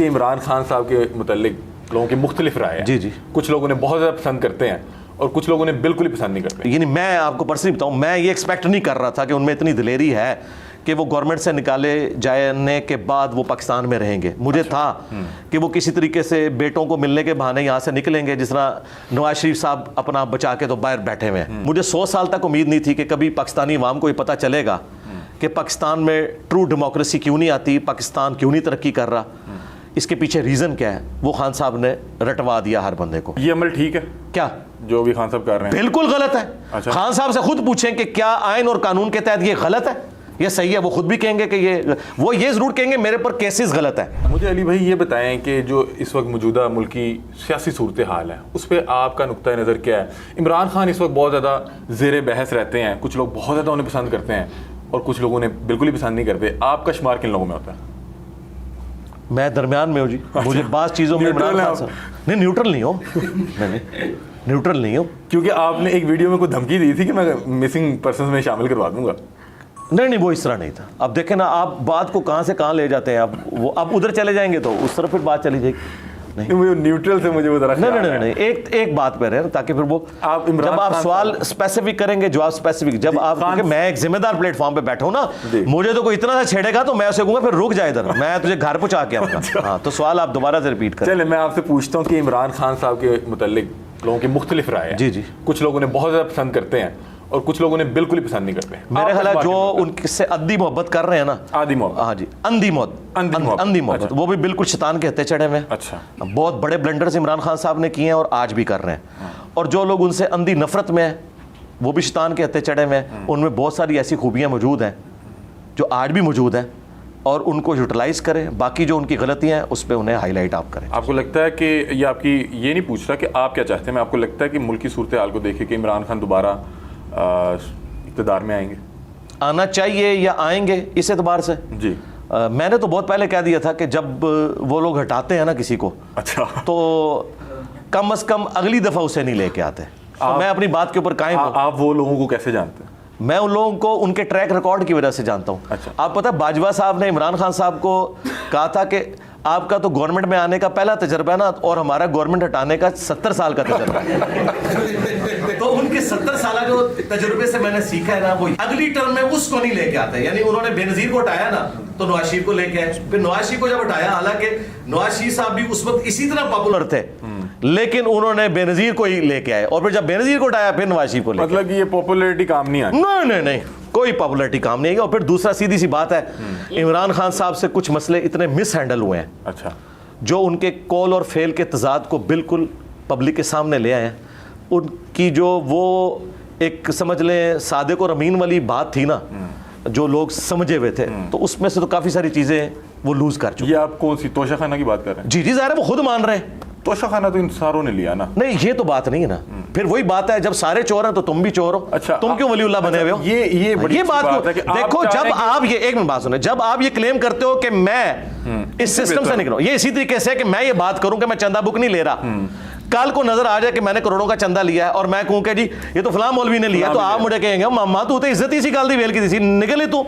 कि इमरान खान साहब के मुतल्लिक लोगों की मुख्तलिफ राय है। जी जी, कुछ लोग उन्हें बहुत ज़्यादा पसंद करते हैं और कुछ लोग उन्हें बिल्कुल ही पसंद नहीं करते। यानी मैं आपको पर्सनली बताऊं, मैं ये एक्सपेक्ट नहीं कर रहा था कि उनमें इतनी दिलेरी है कि वो गवर्नमेंट से निकाले जाने के बाद वो पाकिस्तान में रहेंगे। मुझे था कि वो किसी तरीके से बेटों को मिलने के बहाने यहाँ से निकलेंगे, जिस तरह नवाज शरीफ साहब अपना बचा के तो बाहर बैठे हुए हैं। मुझे 100 साल तक उम्मीद नहीं थी कि कभी पाकिस्तानी अवाम को ये पता चलेगा कि पाकिस्तान में ट्रू डेमोक्रेसी क्यों नहीं आती, पाकिस्तान क्यों नहीं तरक्की कर रहा, इसके पीछे रीज़न क्या है। वो खान साहब ने रटवा दिया हर बंदे को। ये अमल ठीक है क्या जो भी खान साहब कर रहे हैं? बिल्कुल गलत है। अच्छा। खान साहब से खुद पूछें कि क्या आइन और कानून के तहत ये गलत है, ये सही है। वो खुद भी कहेंगे कि वो ये जरूर कहेंगे मेरे पर केसेस गलत है। मुझे अली भाई ये बताएं कि जो इस वक्त मौजूदा मुल्की सियासी सूरत हाल है उस पर आपका नुक्ता नज़र क्या है? इमरान खान इस वक्त बहुत ज़्यादा ज़ेर बहस रहते हैं, कुछ लोग बहुत ज़्यादा उन्हें पसंद करते हैं और कुछ लोग उन्हें बिल्कुल ही पसंद नहीं करते। आपका शुमार किन लोगों में होता है? मैं दरमियान में हूँ जी। मुझे बात चीज़ों में इमरान खान साहब नहीं, न्यूट्रल नहीं हो। मैंने न्यूट्रल नहीं हो, क्योंकि आपने एक वीडियो में कोई धमकी दी थी कि मैं मिसिंग पर्सन में शामिल करवा दूंगा। नहीं, वो इस तरह नहीं था। अब देखें ना, आप बात को कहाँ से कहाँ ले जाते हैं। अब उधर चले जाएंगे तो उस तरफ फिर बात चली जाएगी। नहीं, मुझे न्यूट्रल से मुझे वो तरह नहीं, एक बात पे रहे ताकि फिर वो आप जब आप सवाल स्पेसिफिक करेंगे, जवाब स्पेसिफिक, जब आप, क्योंकि मैं एक जिम्मेदार प्लेटफॉर्म पे बैठा हूं ना, मुझे तो कोई इतना सा छेड़ेगा तो मैं उसे कहूंगा फिर रुक जाए इधर, मैं तुझे घर पहुंचा के आऊंगा। हाँ, तो सवाल आप दोबारा से रिपीट करें। चले मैं आपसे पूछता हूँ कि इमरान खान साहब के मुतल्लिक लोगों की मुख्तलिफ राय है। जी जी, कुछ लोग उन्हें बहुत ज़्यादा पसंद करते हैं और कुछ लोग उन्हें बिल्कुल ही पसंद नहीं करते। मेरे ख्याल जो उनसे अद्दी मोहब्बत कर रहे हैं ना, आदि मोहब्बत, हाँ जी, अंधी मोहब्बत, वो भी बिल्कुल शैतान के हत्थे चढ़े हुए हैं। अच्छा, बहुत बड़े ब्लंडर्स इमरान खान साहब ने किए हैं और आज भी कर रहे हैं। और जो लोग उनसे अंधी नफरत में है वो भी शैतान के हत्थे चढ़े हुए हैं। उनमें बहुत सारी ऐसी खूबियाँ मौजूद हैं जो आज भी मौजूद हैं और उनको यूटिलाइज करें। बाकी जो उनकी गलतियां हैं उस पर उन्हें हाईलाइट आप करें। आपको लगता है कि ये आपकी ये नहीं पूछ रहा कि आप क्या चाहते हैं, मैं आपको लगता है कि मुल्क की सूरत हाल को देखे कि इमरान खान दोबारा इक़्तिदार में आएंगे, आना चाहिए या आएंगे, इस एतबार से जी मैंने तो बहुत पहले कह दिया था कि जब वो लोग हटाते हैं ना किसी को, अच्छा, तो कम से कम अगली दफ़ा उसे नहीं लेके आते। तो मैं अपनी बात के ऊपर कायम हूं। आप वो लोगों को कैसे जानते हैं? मैं उन लोगों को उनके ट्रैक रिकॉर्ड की वजह से जानता हूं। अच्छा। आप पता है, बाजवा साहब ने इमरान खान साहब को कहा था कि आपका तो गवर्नमेंट में आने का पहला तजर्बा है ना, और हमारा गवर्नमेंट हटाने का 70 साल का तजर्बा है। तो उनके 70 साल जो तजुर्बे से मैंने सीखा है ना, वो अगली टर्म में उसको नहीं लेके आते। यानी उन्होंने बेनजीर को हटाया ना, तो नवाज शरीफ को लेके आए। फिर नवाज शरीफ को जब हटाया, हालांकि नवाज शरीफ साहब भी उस वक्त इसी तरह पॉपुलर थे, लेकिन उन्होंने बेनजीर को ही लेके आए। और फिर जब बेनजीर को हटाया, फिर नवाज शरीफ को लेके। मतलब ये पॉपुलैरिटी काम नहीं आई? नहीं, कोई पॉपुलैरिटी काम नहीं है। और फिर दूसरा, सीधी सी बात है, इमरान खान साहब से कुछ मसले इतने मिस हैंडल हुए हैं, अच्छा, जो उनके कॉल और फेल के तजाद को बिल्कुल पब्लिक के सामने ले आए हैं। उनकी जो वो एक समझ लें सादिक और अमीन वाली बात थी ना, जो लोग समझे हुए थे, तो उसमें से तो काफ़ी सारी चीज़ें वो लूज कर चुके। ये आप कौन सी तोशाखाना की बात कर रहे हैं? जी ज़ाहिर है वो खुद मान रहे हैं। तोशाखाना तो इन सारों ने लिया ना। नहीं, ये तो बात नहीं है ना। फिर वही बात है, जब सारे चोर हैं तो तुम भी चोर हो। अच्छा, तुम क्यों वलीउल्लाह बने हुए हो? ये बात है कि देखो, जब आप ये, एक मिनट बात सुने, जब आप ये क्लेम करते हो कि मैं इस सिस्टम से निकलूं, ये इसी तरीके से कि मैं ये बात करूं कि मैं चंदा बुक नहीं ले रहा, कल को नजर आ जाए कि मैंने करोड़ों का चंदा लिया है और मैं कहूं कि जी ये तो फलां मौलवी ने लिया, तो आप मुझे कहेंगे मामा तू तो इज्जत इसी गल दी वेल की सी निकले, तू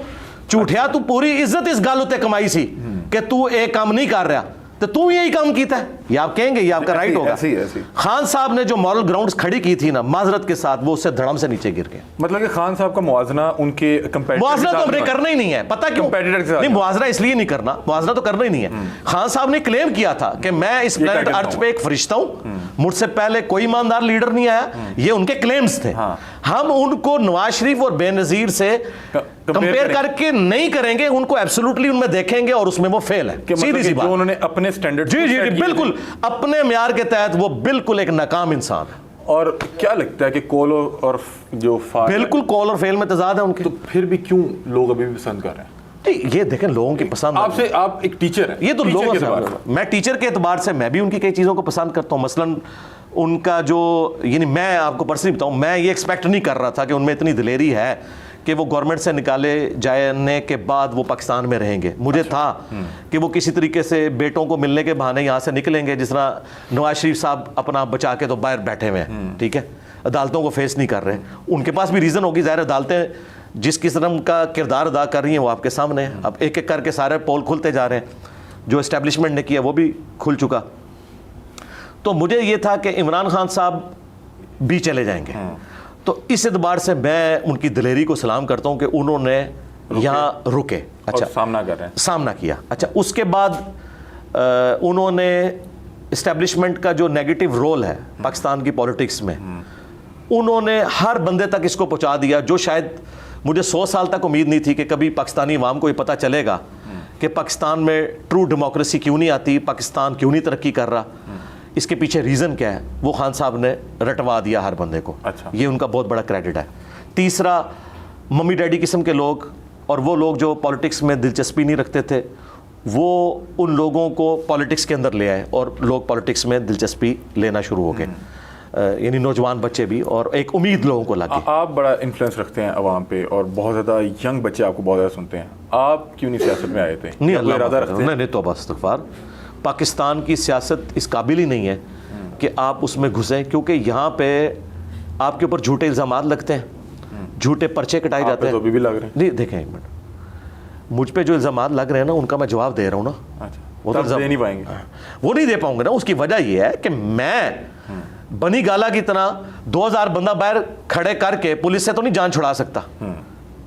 झूठिया, तू पूरी इज्जत इस गल उत्ते कमाई सी कि तू एक काम नहीं कर रहा, तो तू यही काम किया है, ये आप कहेंगे, ये आपका राइट होगा। ऐसी। खान साहब ने जो मॉरल ग्राउंड्स खड़ी की थी ना, माजरत के साथ, वो उससे धड़म से नीचे गिर गए। मतलब कि खान साहब का मुआवजा उनके मुआवजा तो हमने करना ही नहीं है। पता क्यों? नहीं, मुआवजा इसलिए नहीं करना, मुआवजा तो करना ही नहीं है। खान साहब ने क्लेम किया था कि मैं इस प्लेनेट अर्थ पे एक फरिश्ता हूं, मुझसे पहले कोई ईमानदार लीडर नहीं आया। ये उनके क्लेम्स थे। हम उनको नवाज शरीफ और बेनजीर से कंपेयर करके नहीं करेंगे, उनको एब्सोल्युटली उनमें देखेंगे और उसमें वो फेल है। सीधी सी बात। उन्होंने अपने स्टैंडर्ड, जी बिल्कुल अपने म्यार के तहत वो बिल्कुल एक नाकाम इंसान है। और क्या लगता है कि कॉल और जो बिल्कुल कॉल और फेल में तजाद है उनके। तो फिर भी क्यों लोग अभी भी पसंद कर रहे हैं? ये देखें, लोगों की पसंद आपसे, आप एक टीचर हैं, ये तो लोगों से, मैं टीचर के एतबार से मैं भी उनकी कई चीज़ों को पसंद करता हूँ। मसलन उनका जो, यानी मैं आपको पर्सनली बताऊँ, मैं ये एक्सपेक्ट नहीं कर रहा था कि उनमें इतनी दिलेरी है कि वो गवर्नमेंट से निकाले जाने के बाद वो पाकिस्तान में रहेंगे। मुझे था कि वो किसी तरीके से बेटों को मिलने के बहाने यहाँ से निकलेंगे, जिस तरह नवाज शरीफ साहब अपना बचा के तो बाहर बैठे हुए हैं, ठीक है, अदालतों को फेस नहीं कर रहे। उनके पास भी रीज़न होगी, ज़ाहिर अदालतें जिस किस्म का किरदार अदा कर रही हैं वो आपके सामने है। अब एक एक करके सारे पोल खुलते जा रहे हैं। जो एस्टेब्लिशमेंट ने किया वो भी खुल चुका। तो मुझे ये था कि इमरान खान साहब भी चले जाएंगे, तो इस एतबार से मैं उनकी दिलेरी को सलाम करता हूं कि उन्होंने यहाँ रुके। अच्छा, सामना कर रहे हैं, सामना किया। अच्छा, उसके बाद उन्होंने इस्टेब्लिशमेंट का जो नेगेटिव रोल है पाकिस्तान की पॉलिटिक्स में, उन्होंने हर बंदे तक इसको पहुंचा दिया, जो शायद मुझे 100 साल तक उम्मीद नहीं थी कि कभी पाकिस्तानी अवाम को ये पता चलेगा कि पाकिस्तान में ट्रू डेमोक्रेसी क्यों नहीं आती, पाकिस्तान क्यों नहीं तरक्की कर रहा, इसके पीछे रीज़न क्या है, वो खान साहब ने रटवा दिया हर बंदे को। अच्छा। ये उनका बहुत बड़ा क्रेडिट है। तीसरा, मम्मी डैडी किस्म के लोग और वो लोग जो पॉलिटिक्स में दिलचस्पी नहीं रखते थे, वो उन लोगों को पॉलिटिक्स के अंदर ले आए और लोग पॉलिटिक्स में दिलचस्पी लेना शुरू हो गए, यानी नौजवान बच्चे भी, और एक उम्मीद लोगों को लगी। आप बड़ा इन्फ्लुएंस रखते हैं अवाम पे और बहुत ज़्यादा यंग बच्चे आपको बहुत ज़्यादा सुनते हैं, आप क्यों नहीं सियासत में आए थे? नहीं, या कोई इरादा रखते हैं? नहीं, तो बस इस्तग़फ़ार, पाकिस्तान की सियासत इस काबिल ही नहीं है कि आप उसमें घुसें, क्योंकि यहाँ पे आपके ऊपर झूठे इल्ज़ामात लगते हैं, झूठे पर्चे कटाए जाते हैं। तो अभी भी लग रहे हैं। नहीं, देखें एक मिनट, मुझ पे जो इल्ज़ामात लग रहे हैं ना, उनका मैं जवाब दे रहा हूँ ना। अच्छा, वो तो दे नहीं पाएंगे? वो नहीं दे पाऊंगा ना। उसकी वजह यह है कि मैं बनी गाला की तरह 2000 बंदा बाहर खड़े करके पुलिस से तो नहीं जान छुड़ा सकता।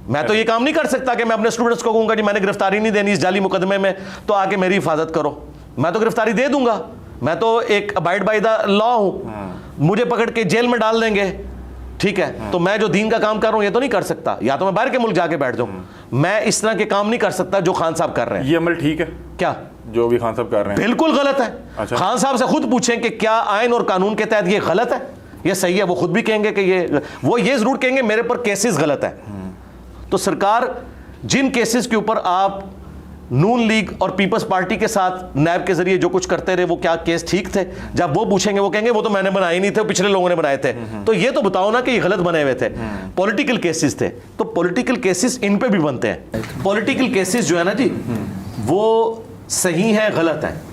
मैं तो ये काम नहीं कर सकता कि मैं अपने स्टूडेंट्स को कहूंगा जी मैंने गिरफ्तारी नहीं देनी इस जाली मुकदमे में, तो आके मेरी हिफाजत करो। मैं तो गिरफ्तारी दे दूंगा, मैं तो एक अबाइड बाय द लॉ हूं, मुझे पकड़ के जेल में डाल देंगे, ठीक है। तो मैं जो दीन का काम कर रहा हूं ये तो नहीं कर सकता, या तो मैं बाहर के मुल्क जाके बैठ जाऊं। मैं इस तरह के काम नहीं कर सकता जो खान साहब कर रहे हैं। ये अमल ठीक है क्या? जो भी खान साहब कर रहे हैं बिल्कुल गलत है। अच्छा। खान साहब से खुद पूछें कि क्या आइन और कानून के तहत ये गलत है, ये सही है, वो खुद भी कहेंगे कि वो ये जरूर कहेंगे मेरे पर केसेस गलत है। तो सरकार जिन केसेस के ऊपर आप नून लीग और पीपल्स पार्टी के साथ नैब के जरिए जो कुछ करते रहे, वो क्या केस ठीक थे? जब वो पूछेंगे वो कहेंगे वो तो मैंने बनाए नहीं थे, पिछले लोगों ने बनाए थे। तो ये तो बताओ ना कि ये गलत बने हुए थे, पॉलिटिकल केसेस थे। तो पॉलिटिकल केसेस इन पे भी बनते हैं। पॉलिटिकल केसेस जो है ना जी, वो सही है गलत है।